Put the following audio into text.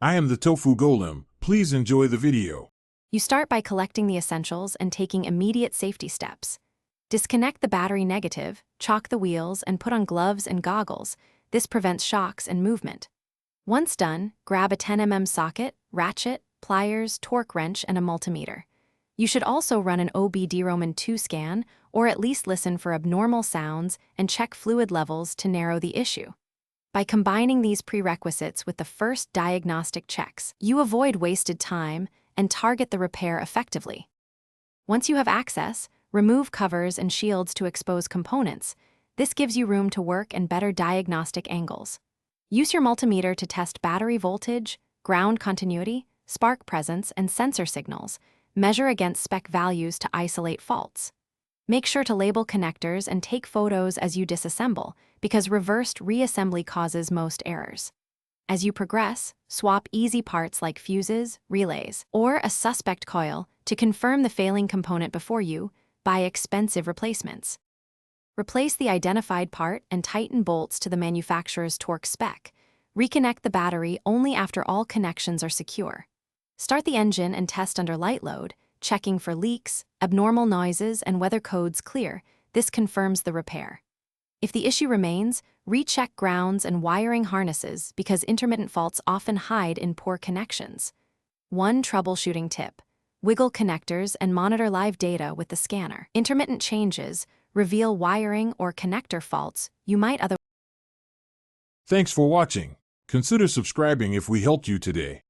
I am the Tofu Golem. Please enjoy the video. You start by collecting the essentials and taking immediate safety steps. Disconnect the battery negative, chock the wheels, and put on gloves and goggles. This prevents shocks and movement. Once done, grab a 10 mm socket, ratchet, pliers, torque wrench, and a multimeter. You should also run an OBD-ROMAN2 scan, or at least listen for abnormal sounds and check fluid levels to narrow the issue. By combining these prerequisites with the first diagnostic checks, you avoid wasted time and target the repair effectively. Once you have access, remove covers and shields to expose components. This gives you room to work and better diagnostic angles. Use your multimeter to test battery voltage, ground continuity, spark presence, and sensor signals. Measure against spec values to isolate faults. Make sure to label connectors and take photos as you disassemble, because reversed reassembly causes most errors. As you progress, swap easy parts like fuses, relays, or a suspect coil to confirm the failing component before you buy expensive replacements. Replace the identified part and tighten bolts to the manufacturer's torque spec. Reconnect the battery only after all connections are secure. Start the engine and test under light load, checking for leaks, abnormal noises, and whether code's clear. This confirms the repair. If the issue remains, recheck grounds and wiring harnesses because intermittent faults often hide in poor connections. One troubleshooting tip: wiggle connectors and monitor live data with the scanner. Intermittent changes reveal wiring or connector faults you might otherwise. Thanks for watching. Consider subscribing if we helped you today.